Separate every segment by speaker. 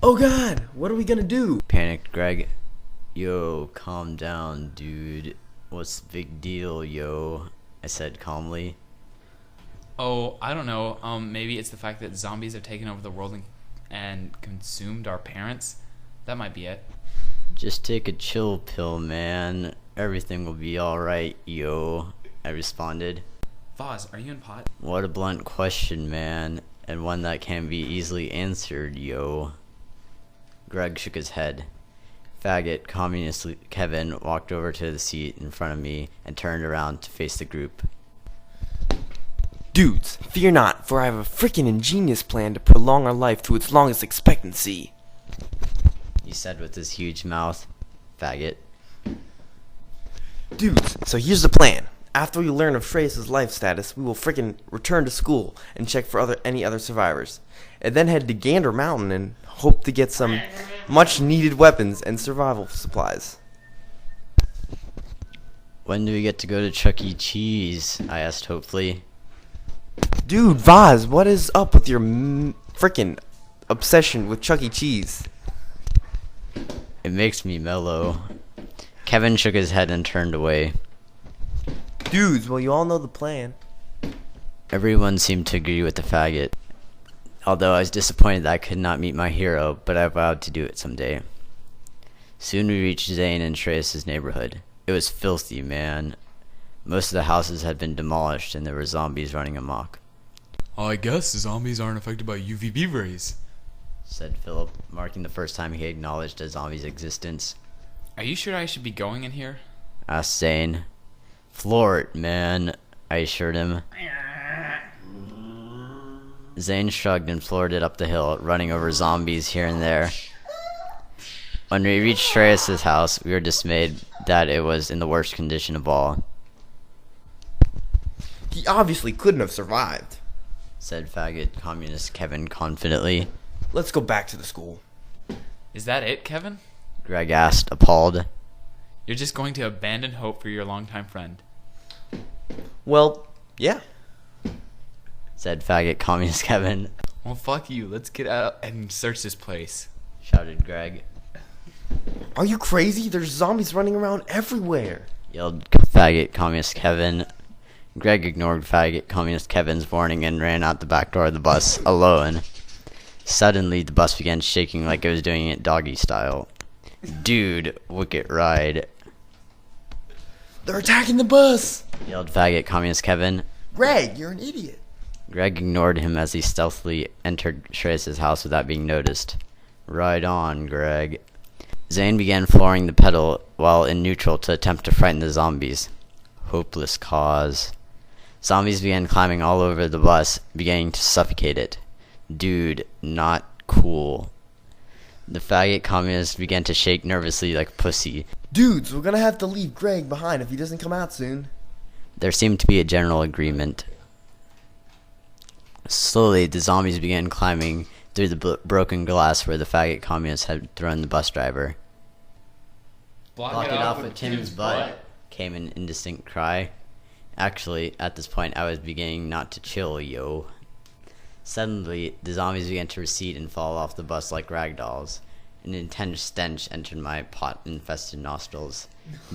Speaker 1: Oh god, what are we gonna do?
Speaker 2: Panicked Greg. Yo, calm down, dude. What's the big deal, yo? I said calmly.
Speaker 3: Oh, I don't know. Maybe it's the fact that zombies have taken over the world and consumed our parents. That might be it.
Speaker 2: Just take a chill pill, man. Everything will be alright, yo. I responded.
Speaker 3: Voz, are you in pot?
Speaker 2: What a blunt question, man. And one that can be easily answered, yo. Greg shook his head. Faggot, communist Kevin walked over to the seat in front of me and turned around to face the group.
Speaker 1: Dudes, fear not, for I have a frickin' ingenious plan to prolong our life to its longest expectancy.
Speaker 2: He said with his huge mouth. Faggot.
Speaker 1: Dudes, so here's the plan. After we learn of Shreyas' life status, we will frickin' return to school and check for any other survivors. And then head to Gander Mountain and hope to get some much needed weapons and survival supplies.
Speaker 2: When do we get to go to Chuck E. Cheese? I asked hopefully.
Speaker 1: Dude, Vaz, what is up with your frickin' obsession with Chuck E. Cheese?
Speaker 2: It makes me mellow. Kevin shook his head and turned away.
Speaker 1: Dudes, well, you all know the plan.
Speaker 2: Everyone seemed to agree with the faggot. Although I was disappointed that I could not meet my hero, but I vowed to do it someday. Soon we reached Zane and Shreyas' neighborhood. It was filthy, man. Most of the houses had been demolished and there were zombies running amok.
Speaker 3: I guess zombies aren't affected by UVB rays,
Speaker 2: said Philip, marking the first time he acknowledged a zombie's existence.
Speaker 3: Are you sure I should be going in here?
Speaker 2: Asked Zane. Floor it, man, I assured him. Zane shrugged and floored it up the hill, running over zombies here and there. When we reached Shreyas' house, we were dismayed that it was in the worst condition of all.
Speaker 1: He obviously couldn't have survived,
Speaker 2: said faggot communist Kevin confidently.
Speaker 1: Let's go back to the school.
Speaker 3: Is that it, Kevin?
Speaker 2: Greg asked, appalled.
Speaker 3: You're just going to abandon hope for your longtime friend.
Speaker 1: Well, yeah,
Speaker 2: said faggot communist Kevin.
Speaker 3: Well, fuck you. Let's get out and search this place,
Speaker 2: shouted Greg.
Speaker 1: Are you crazy? There's zombies running around everywhere,
Speaker 2: yelled faggot communist Kevin. Greg ignored faggot communist Kevin's warning and ran out the back door of the bus, alone. Suddenly, the bus began shaking like it was doing it doggy style. Dude, wicked ride.
Speaker 1: They're attacking the bus,
Speaker 2: yelled faggot communist Kevin.
Speaker 1: Greg, you're an idiot.
Speaker 2: Greg ignored him as he stealthily entered Shreyas' house without being noticed. Ride on, Greg. Zane began flooring the pedal while in neutral to attempt to frighten the zombies. Hopeless cause. Zombies began climbing all over the bus, beginning to suffocate it. Dude, not cool. The faggot communist began to shake nervously like a pussy.
Speaker 1: Dudes, we're gonna have to leave Greg behind if he doesn't come out soon.
Speaker 2: There seemed to be a general agreement. Slowly, the zombies began climbing through the broken glass where the faggot communist had thrown the bus driver. Block it off with Tim's butt, came an indistinct cry. Actually, at this point, I was beginning not to chill, yo. Suddenly, the zombies began to recede and fall off the bus like rag dolls. An intense stench entered my pot-infested nostrils.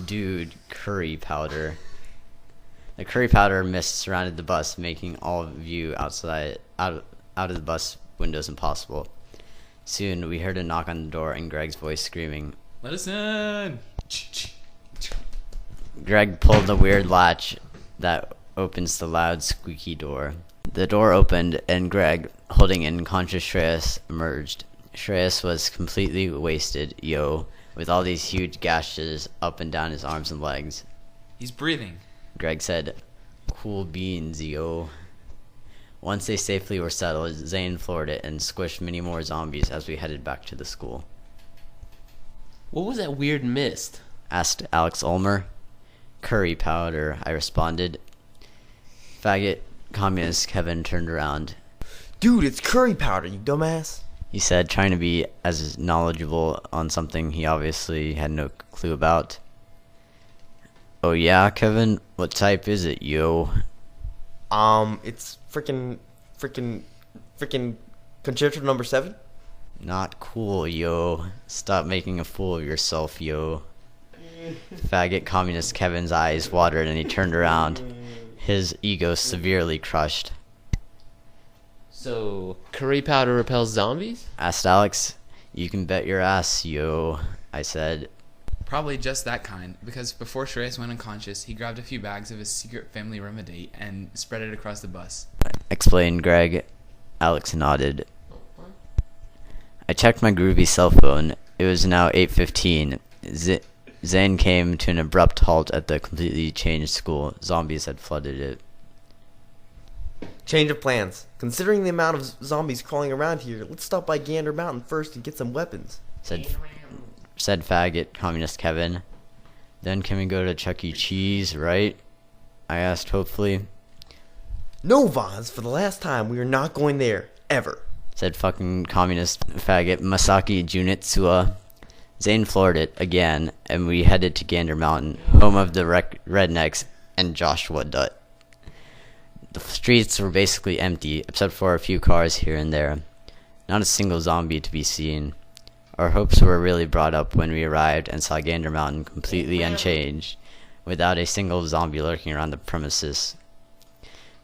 Speaker 2: Dude, curry powder. The curry powder mist surrounded the bus, making all view out of the bus windows impossible. Soon, we heard a knock on the door and Greg's voice screaming,
Speaker 3: "Let us in!"
Speaker 2: Greg pulled the weird latch that opens the loud, squeaky door. The door opened, and Greg, holding an unconscious Shreyas, emerged. Shreyas was completely wasted, yo, with all these huge gashes up and down his arms and legs.
Speaker 3: He's breathing,
Speaker 2: Greg said. Cool beans, yo. Once they safely were settled, Zane floored it and squished many more zombies as we headed back to the school.
Speaker 4: What was that weird mist?
Speaker 2: Asked Alex Ulmer. Curry powder, I responded. Faggot communist Kevin turned around.
Speaker 1: Dude, it's curry powder, you dumbass,
Speaker 2: he said, trying to be as knowledgeable on something he obviously had no clue about. Oh yeah, Kevin? What type is it, yo?
Speaker 1: It's frickin' Concerto number 7?
Speaker 2: Not cool, yo. Stop making a fool of yourself, yo. Faggot communist Kevin's eyes watered and he turned around, his ego severely crushed.
Speaker 4: So, curry powder repels zombies?
Speaker 2: Asked Alex. You can bet your ass, yo, I said.
Speaker 3: Probably just that kind, because before Shreyas went unconscious, he grabbed a few bags of his secret family remedy and spread it across the bus.
Speaker 2: Explained Greg. Alex nodded. I checked my groovy cell phone. It was now 8:15. Zane came to an abrupt halt at the completely changed school. Zombies had flooded it.
Speaker 1: Change of plans. Considering the amount of zombies crawling around here, let's stop by Gander Mountain first and get some weapons.
Speaker 2: Said faggot communist Kevin. Then can we go to Chuck E. Cheese, right? I asked hopefully.
Speaker 1: No, Vaz, for the last time, we are not going there. Ever.
Speaker 2: Said fucking communist faggot Masaki Junitsua. Zane floored it again, and we headed to Gander Mountain, home of the rednecks and Joshua Dutt. The streets were basically empty, except for a few cars here and there. Not a single zombie to be seen. Our hopes were really brought up when we arrived and saw Gander Mountain completely unchanged, without a single zombie lurking around the premises.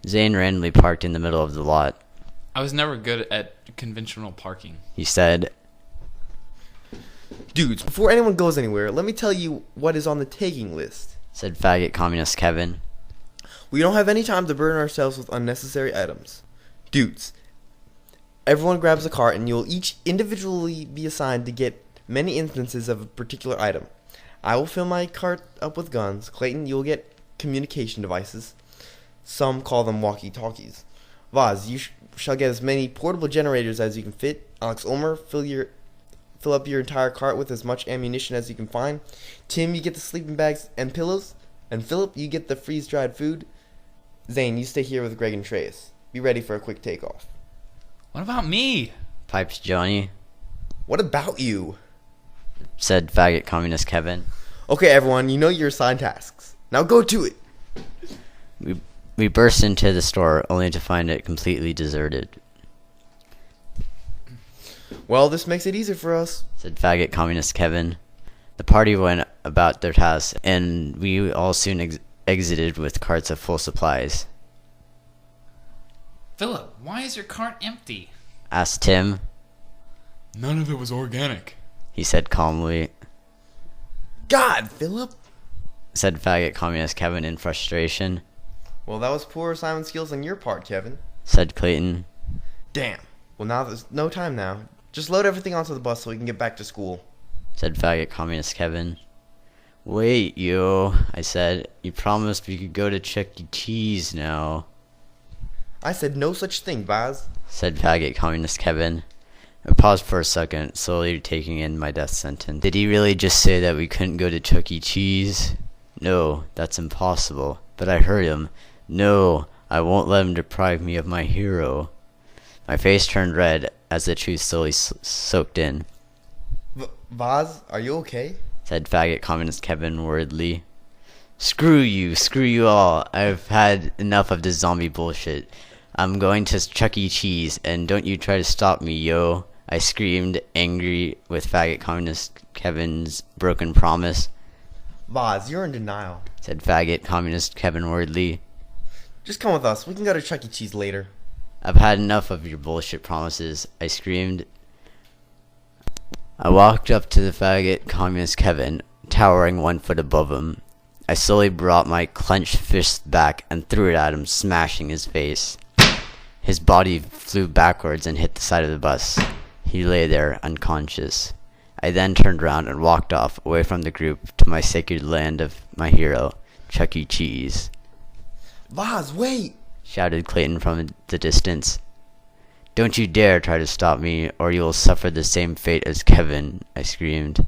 Speaker 2: Zane randomly parked in the middle of the lot.
Speaker 3: I was never good at conventional parking.
Speaker 2: He said,
Speaker 1: Dudes, before anyone goes anywhere, let me tell you what is on the taking list.
Speaker 2: Said faggot communist Kevin.
Speaker 1: We don't have any time to burden ourselves with unnecessary items. Dudes, everyone grabs a cart and you'll each individually be assigned to get many instances of a particular item. I will fill my cart up with guns. Clayton, you'll get communication devices. Some call them walkie-talkies. Vaz, you shall get as many portable generators as you can fit. Alex Ulmer, fill up your entire cart with as much ammunition as you can find. Tim, you get the sleeping bags and pillows. And Philip, you get the freeze-dried food. Zane, you stay here with Greg and Trace. Be ready for a quick takeoff.
Speaker 3: What about me?
Speaker 2: Piped Johnny.
Speaker 1: What about you?
Speaker 2: Said faggot communist Kevin.
Speaker 1: Okay, everyone, you know your assigned tasks. Now go to it.
Speaker 2: We burst into the store only to find it completely deserted.
Speaker 1: Well, this makes it easier for us.
Speaker 2: Said faggot communist Kevin. The party went about their tasks, and we all soon exited with carts of full supplies.
Speaker 3: Philip, why is your cart empty?
Speaker 2: Asked Tim.
Speaker 3: None of it was organic.
Speaker 2: He said calmly.
Speaker 1: God, Philip.
Speaker 2: Said faggot communist Kevin in frustration.
Speaker 1: Well, that was poor assignment skills on your part, Kevin.
Speaker 2: Said Clayton.
Speaker 1: Damn. Well, now there's no time now. Just load everything onto the bus so we can get back to school.
Speaker 2: Said faggot communist Kevin. Wait, yo, I said. You promised we could go to Chuck E. Cheese now.
Speaker 1: I said no such thing, Vaz.
Speaker 2: Said faggot communist Kevin. I paused for a second, slowly taking in my death sentence. Did he really just say that we couldn't go to Chuck E. Cheese? No, that's impossible. But I heard him. No, I won't let him deprive me of my hero. My face turned red as the truth slowly soaked in.
Speaker 1: Vaz, are you okay?
Speaker 2: Said faggot communist Kevin worriedly. Screw you all. I've had enough of this zombie bullshit. I'm going to Chuck E. Cheese, and don't you try to stop me, yo. I screamed, angry with faggot communist Kevin's broken promise.
Speaker 1: Vaz, you're in denial.
Speaker 2: Said faggot communist Kevin worriedly.
Speaker 1: Just come with us. We can go to Chuck E. Cheese later.
Speaker 2: I've had enough of your bullshit promises, I screamed. I walked up to the faggot communist Kevin, towering 1 foot above him. I slowly brought my clenched fist back and threw it at him, smashing his face. His body flew backwards and hit the side of the bus. He lay there, unconscious. I then turned around and walked off, away from the group, to my sacred land of my hero, Chuck E. Cheese.
Speaker 1: Vaz, wait!
Speaker 2: Shouted Clayton from the distance. Don't you dare try to stop me, or you will suffer the same fate as Kevin, I screamed.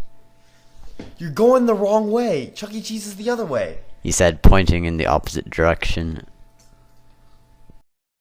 Speaker 1: You're going the wrong way. Chuck E. Cheese is the other way.
Speaker 2: He said, pointing in the opposite direction.